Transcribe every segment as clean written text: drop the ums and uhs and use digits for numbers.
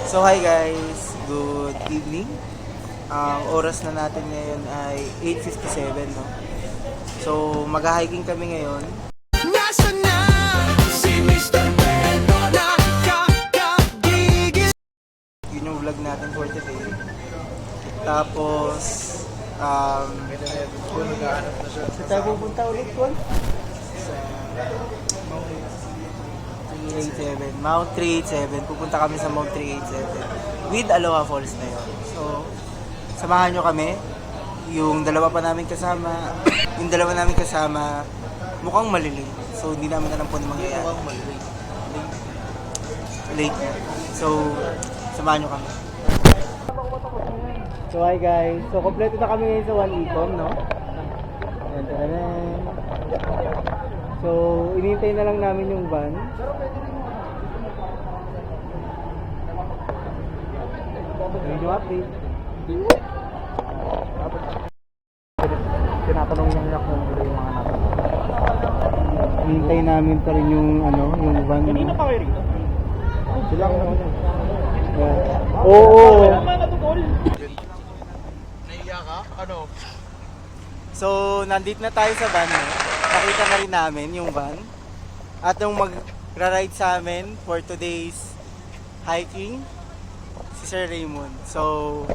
So hi guys, good evening. Ang oras na natin ngayon ay 8:57, no? So mag-hiking kami ngayon. Nasaan na si Mr. Beto na kakagigil? Yun yung vlog natin for today. Tapos sa tayo pupunta ulit ko? Mount 387. Pupunta kami sa Mount 387 with Aloha Falls na yun. So, samahan nyo kami. Yung dalawa namin kasama, mukhang malilim. So, hindi namin alam po na mangyayari. Mukhang malilim. Late na. So, samahan nyo kami. So, hi guys. So, kompleto na kami ngayon sa One Ecom, no? Ayan, taranan. So, inintay na lang namin yung van. Ayun yung update. Tinatanong niya kung ano yung mga natanong. Inintay namin pa rin yung yung van. Kanina pa kayo rito? Sila ako naman yan. Oo. Naiya ka? Ano? So, nandito na tayo sa van. Nakita na rin namin yung van. At yung magra-ride sa amin for today's hiking, si Sir Raymond. So,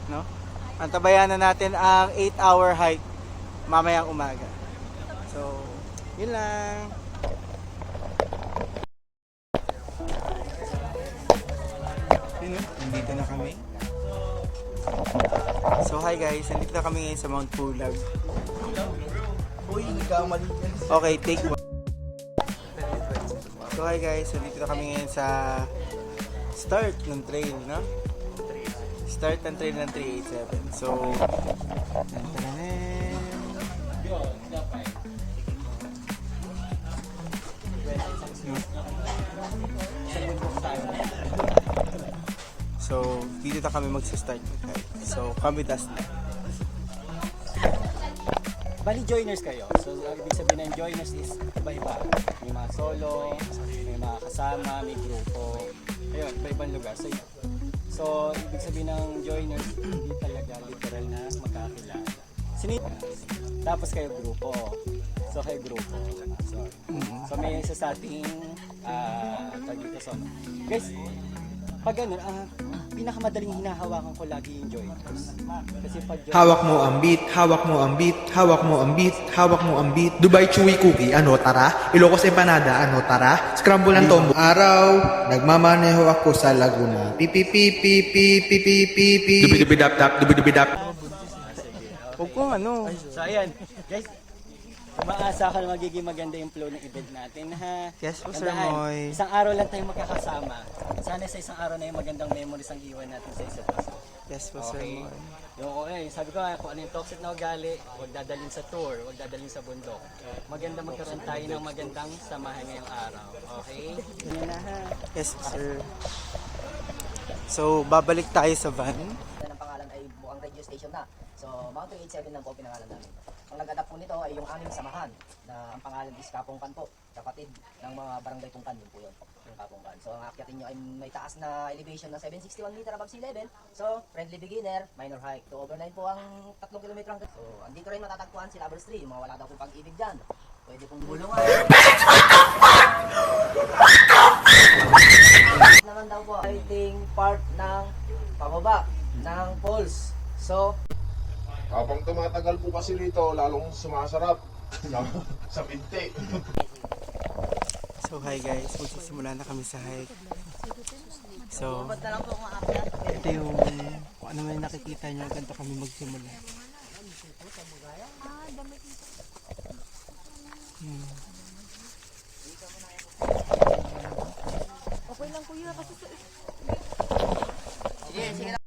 no? Antabayan na natin ang 8-hour hike mamayang umaga. So, yun lang. Yun, nandito na kami. So, hi guys. Nandito na kami ngayon sa Mount Pulag. Uy, nagkamali. Okay, take one. So, hi guys. Nandito na kami ngayon sa start ng trail, no? Start ng trail ng 387. So, so, dito na kami magsa-start. So, come with us na. Bali joiners kayo. So, ibig sabihin ng joiners is iba-iba. May mga solo, may mga kasama, may grupo. Ayun, iba-ibang lugar. So, ibig sabihin ng joiners, hindi talaga literal na magkakilala. Tapos kayo grupo. So, kayo grupo. So may isa sa ating guys, pag ganun, pinakamadaling hinahawakan ko lagi yung joiners. Kasi pag hawak mo ang beat, hawak mo ang beat, hawak mo ang beat, hawak mo ang beat. Dubai Chewy Cookie, ano tara? Ilocos Empanada, ano tara? Scramble ng tombo. Araw, nagmamaneho ako sa Laguna. Pipi pipi pipi pipi pipi. Dubi-dubi-dap dap, dubi-dubi-dap. Huwag kong ano. So ayan, guys, umaasa ka na magiging maganda yung flow ng event natin, ha? Yes po, Sir Tandaan, Moy. isang araw lang tayong magkakasama. Sana sa isang araw na yung magandang memories ang iwan natin sa isa't isa. Yes po, Sir Okay. Moy. Yung sabi ko kung ano yung toxic na ugali, huwag dadalhin sa tour, huwag dadalhin sa bundok. Maganda magkaroon tayo ng magandang samahan ngayong araw. Okay? Yan na, ha? Yes, sir. So, babalik tayo sa van. Ang pangalan ay mukhang radio station na. So, Mount 387 lang po ang pinangalan namin. Ang nag-adapt po nito ay yung aming samahan na ang pangalan is Kapongkan po. Kapatid ng mga barangay Tungkan, yun po yun, yung Kapongkan. So, ang akyatin nyo ay may taas na elevation na 761 meter above sea level. So, friendly beginner, minor hike. To overnight po ang 3 kilometer. So, andito rin matatagpuan si Lovers Tree. Yung mga wala daw po pag-ibig dyan. Pwede pong bulungan. Naman daw po, hiking part ng pababa ng falls. So, Habang tumatagal po kasi rito, lalong sumasarap sa binti. So, hi guys. Magsisimula na kami sa hike. So, ito yung kung ano man nakikita nyo, ganito kami magsimula. Okay lang kuya kasi sige, sige.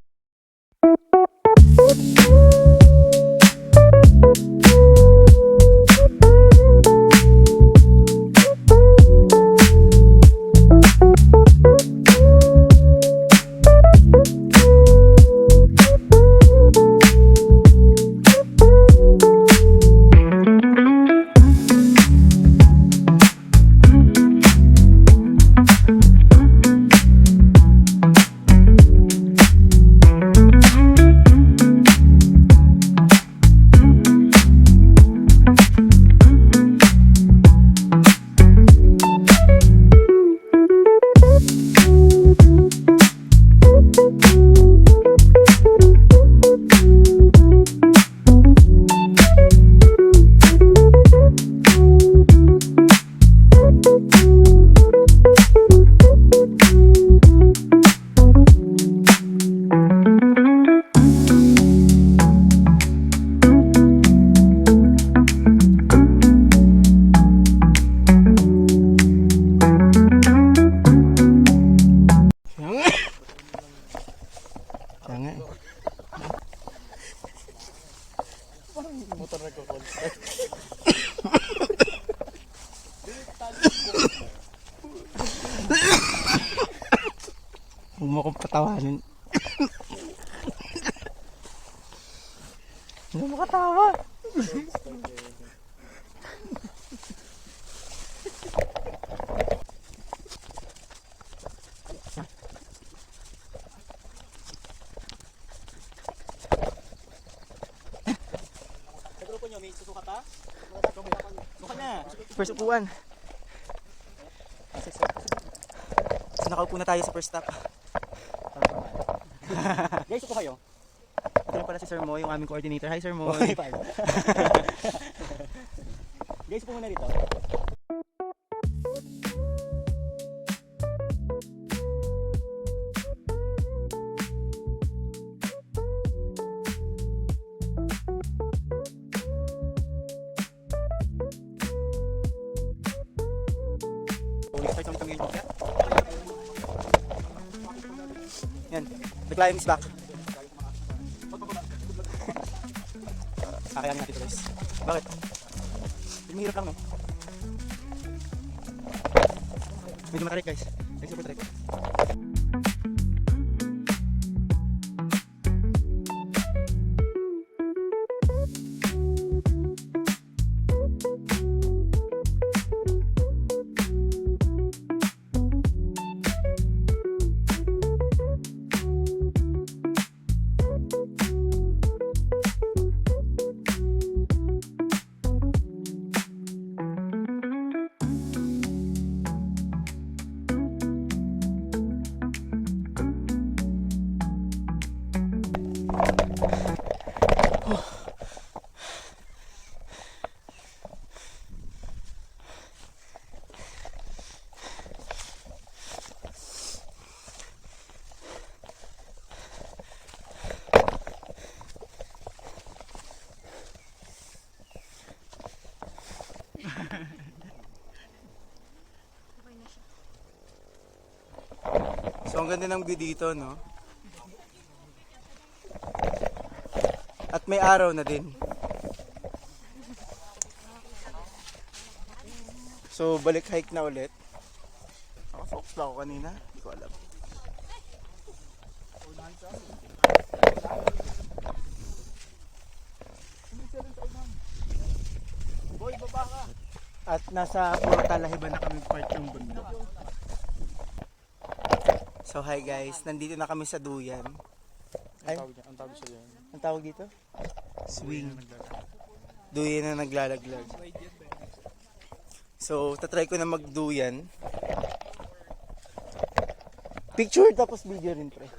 Huwag mo akong patawanin. Hindi mo katawa. Sa grupo nyo, may susukat ha? Sukat na. First upuan. So nakaupo na tayo sa first stop. Guys, upo kayo. Ito na pala si Sir Mo, yung aming coordinator. Hi Sir Mo. Okay, fine. Guys, upo muna dito. Start kami ngayon. Yan. The climb is back. Kakayanin natin ito guys. Bakit? Mahirap lang no? Medyo matarik guys. Thanks super tarik. So ang ganda ng view dito, no? At may araw na din. So balik hike na ulit. Nakafocus ba ako kanina? Hindi ko alam. At nasa puro talahiban na kami part yung bundok. So hi guys, nandito na kami sa Duyan. Ay, Ang tawag siya dyan. ang tawag dito? Swing. Duyan na naglalaglag. So, tatry ko na magduyan. Picture tapos video rin pre.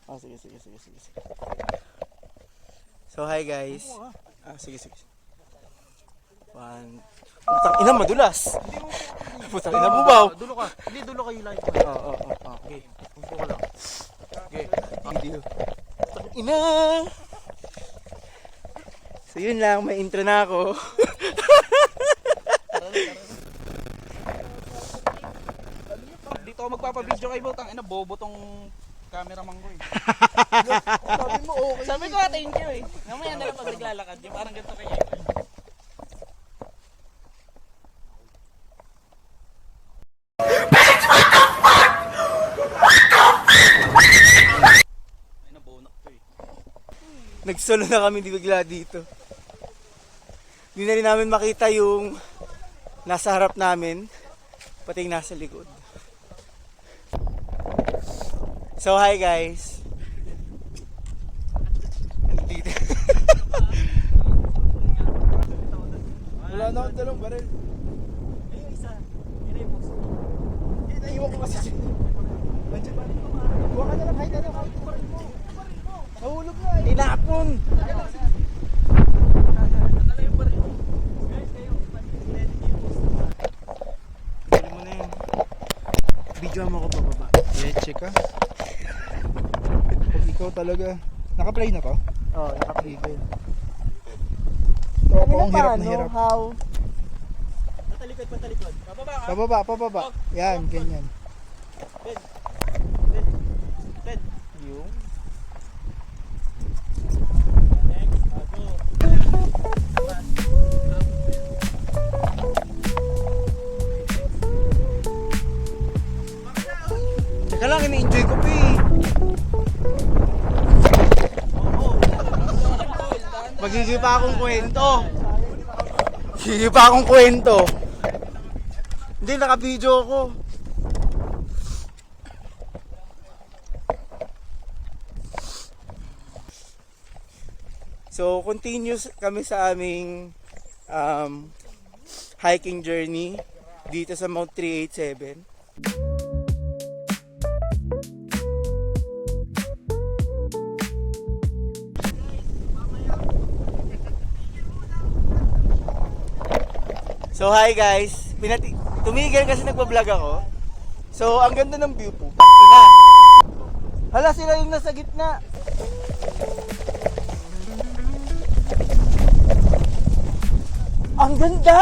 Oh, sige. So, hi guys. Sige. Putang ina, madulas. Putang ina, bubaw. Dulo ka. Hindi, dulo kayo lang. Oo. Okay. Upo ka lang. Okay. Video. Putang ina. So, yun lang. May intro na ako. Dito ako magpapabideo kay Botang. Ina, bobo tong cameraman ko eh. Sabi mo, okay. Sabi ko, thank you eh. Namaya na lang pag naglalakad. Yung parang ganito kaya. Ay, nabonak to eh. Nagsolo na kami bigla dito. Hindi na rin namin makita yung nasa harap namin, pati yung nasa likod. So hi guys. Dito. Wala na akong dalawang baril. Ayun, isa. Yun yung box. Naiwan ko kasi. Nandiyan ba rin ko ma? Huwag ka na lang, kahit ano, kahit baril mo. Nahulog na eh. Tinapon. Dali mo na yun. Videoan mo ko pababa. Leche ka. Pag ikaw talaga. Naka-play na to? Oo, nakaprigil. Ito ako ang hirap na hirap. How? Pababa. Yan, ganyan. Yung. Teka lang, ini-enjoy ko pa eh. Magiging pa akong kwento. Magiging pa akong kwento. Hindi, naka-video ako. So, continuous kami sa aming hiking journey dito sa Mount 387. So, hi guys. Tumigil kasi nagpa-vlog ako. So, ang ganda ng view po. Ina. Hala, sila yung nasa gitna. Ang ganda!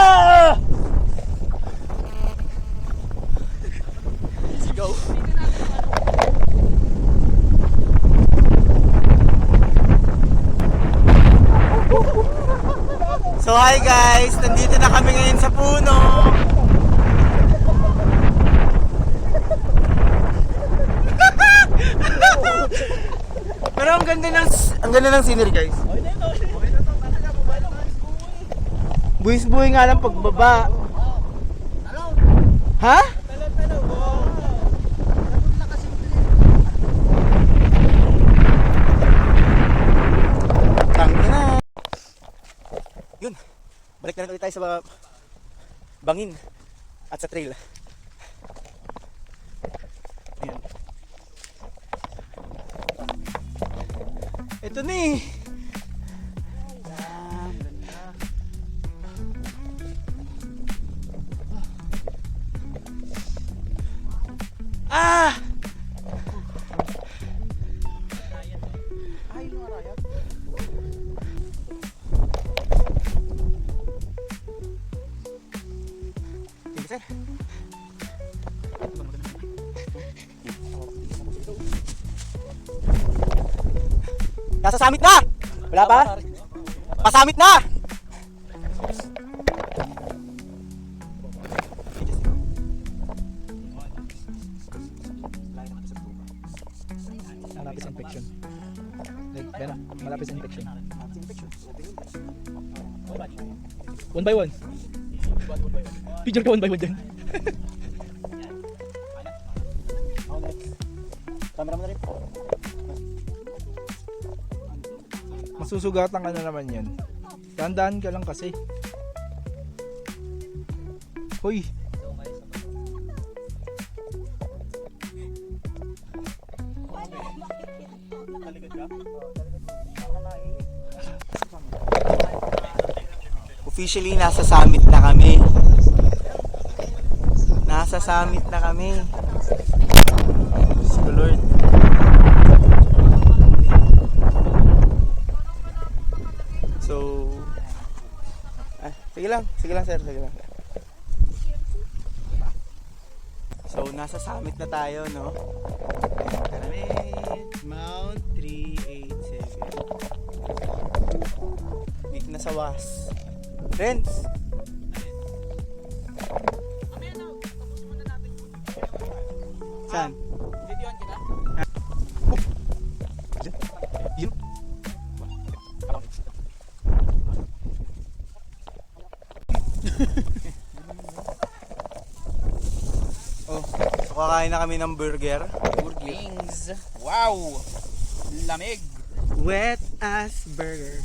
Let's go. So hi guys, nandito na kami ngayon sa puno. Pero ang ganda ng scenery guys. Buwis-buhay nga lang pagbaba. Ha? Tangina. Yun. Balik na lang ulit tayo sa bangin at sa trail. Ayan. Ito na eh. Ah! Sige, sir. Nasa summit na! Wala pa? Pasamit na! Malapit sa infection. Like, gano'n, malapit sa infection. One by one. Picture ka one by one dyan. Camera mo na rin. Masusugatan ka na naman yan. Tandaan ka lang kasi. Hoy! Officially, nasa summit na kami. Nasa summit na kami. Diyos ko, Lord. So, sige lang sir, sige lang. So, nasa summit na tayo, no? Mount 387. Dito na sa Was. Friends! Saan? Yun. Oh, so kakain na kami ng burger. Wings. Wow! Lamig. Wet ass burger.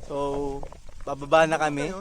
So, bababa na kami.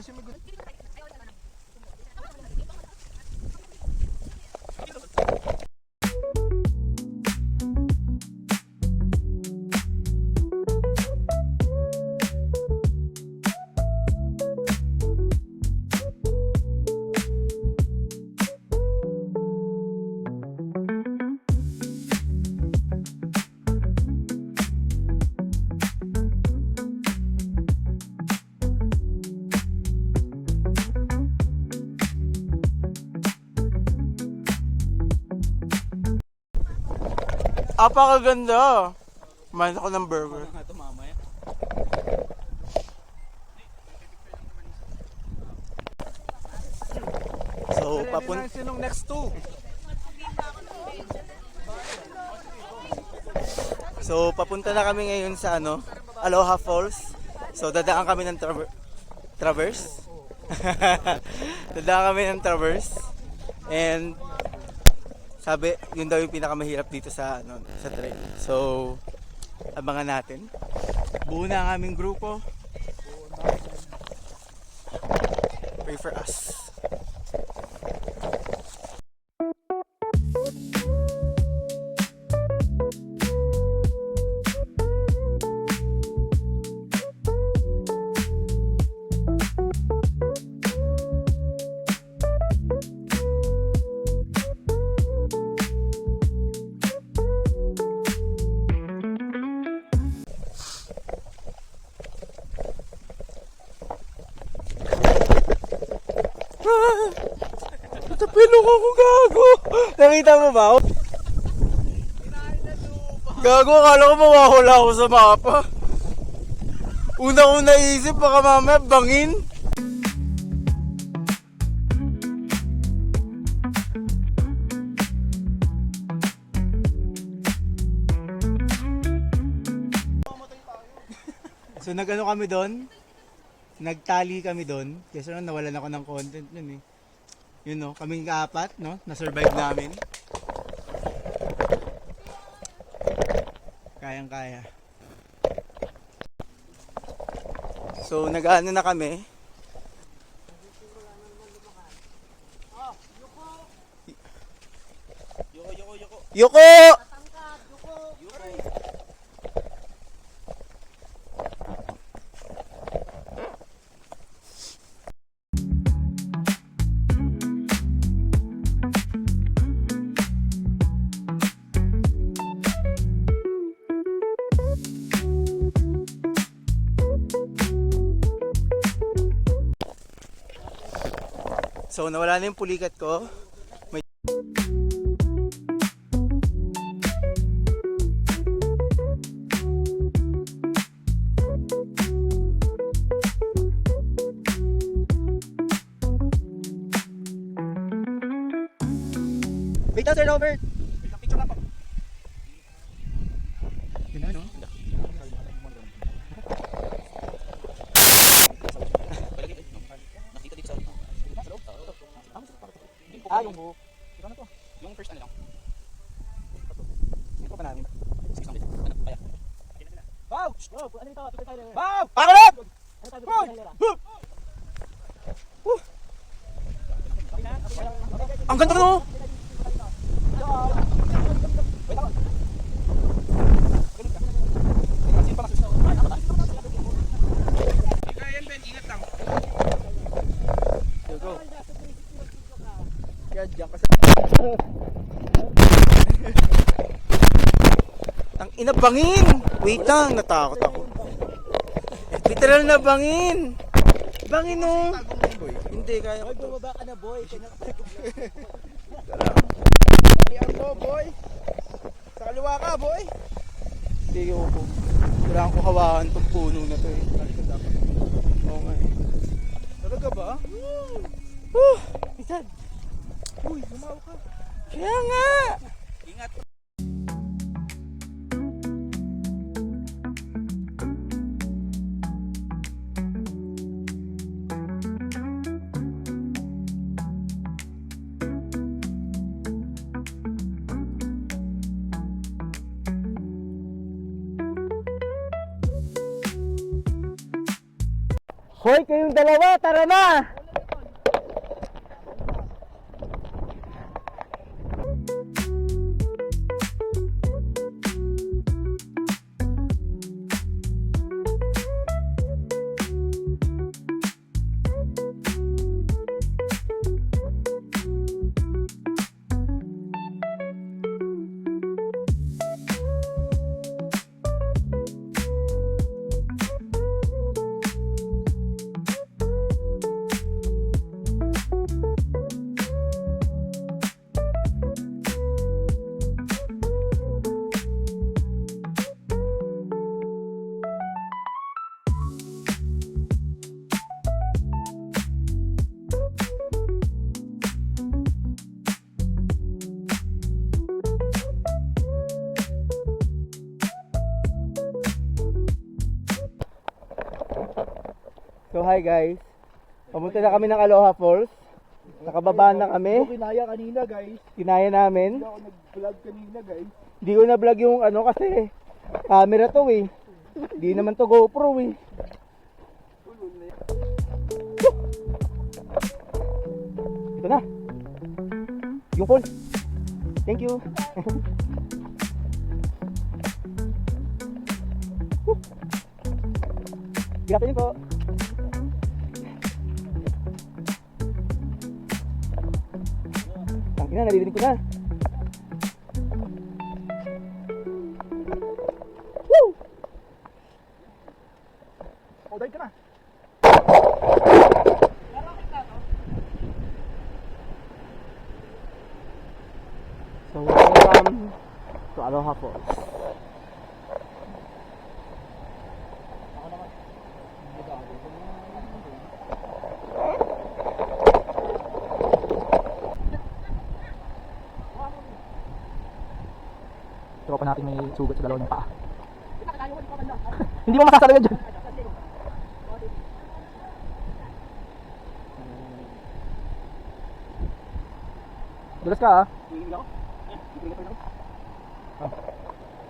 Apakaganda. Kumain ako ng burger. Nga ito mamaya. So, Sinong next two? papunta na kami ngayon sa Aloha Falls. So, dadaan kami ng traverse. Dadaan kami ng traverse. And sabi, yun daw yung pinakamahirap dito sa sa trail. So, abangan natin. Buo na ang aming grupo. Pray for us. Tapilok ako, gago! Nakita mo ba? Gago, akala ko mawawala ako sa mapa. Una kong naisip, baka mamaya bangin. So nag-ano kami doon? Nagtali kami doon. Kasi nawalan ako ng content nun eh. Yun no, kaming kaapat, no? Na-survive namin. Kayang-kaya. So, nag-ano na kami. Yoko! So, nawala na yung pulikat ko. May... Wait lang, Sir Robert! Wait lang, picture na po. Yun na, no? Yung buhok. Ito na to. Yung first ano lang. Ito pa namin. Wow! Ano ito? Wow! Pangalan! Ang ganda no! Ang ina bangin! Wait lang, natakot ako. Literal na bangin! Bangin no! Hindi, kaya ko. Bumaba ka na boy. Iyan mo boy! Sa kaliwa ka boy! Hindi ko. Kailangan ko hawakan itong puno na to eh. Oo nga eh. Talaga ba? Woo! Isan! Uy, lumaw ka! Kaya nga! Ingat! Hoy, kayong dalawa, tara na! hi guys. Pumunta na kami ng Aloha Falls. Nakababa na kami. Kinaya kanina guys. Kinaya namin. Ako nag-vlog kanina guys. Hindi ko na vlog yung ano kasi camera to eh. Hindi naman to GoPro eh. Ito na. Yung falls. Thank you. Grabe niyo po. Tangina, naririnig ko na. Woo! O, dahil ka na. So, welcome to Aloha Falls. Tropa natin may sugat sa dalawa ng paa. Hindi mo masasalagan dyan. Dulas ka ah.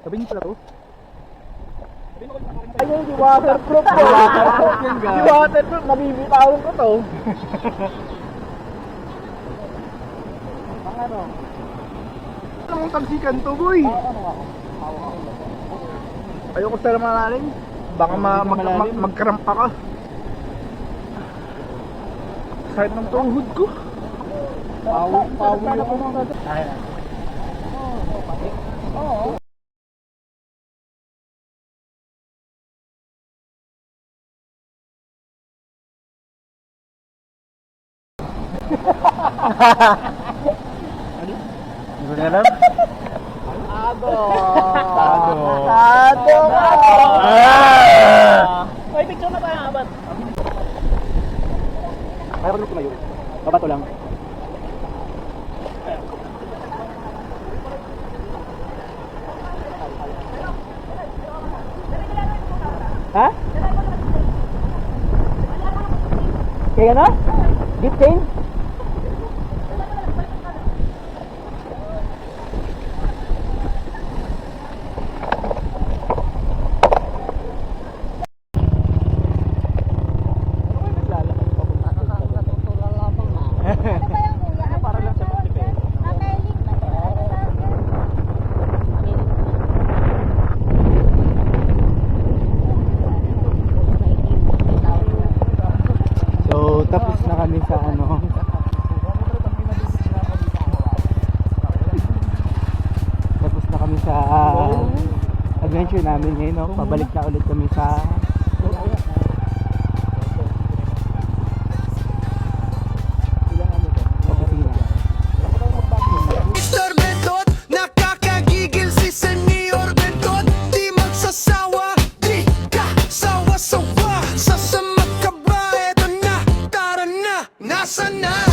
Sabihin niyo pala to. Ayun, di waterproof po. Waterproof yan, guys. Di waterproof, mabibitawan ko to. Ang ano? Anong tagsikan to, boy? Ayoko sa malalim. Baka magkarampa ka. Sakit ng tuhod ko. Pawin na ako mga gato. Hindi ko na alam. Ado! Ay, picture na tayo abat. Kaya ko tumayo. Babato lang. Ha? Kaya na? Gift chain? So, tapos na kami sa ano. Tapos na kami sa adventure namin ngayon, no? Pabalik na ulit kami sa opisina. Mr. Bentot, nakakagigil si Senyor Bentot. Di magsasawa, di ka sawa-sawa. Sasama ka ba? Eto na, tara na, nasa na?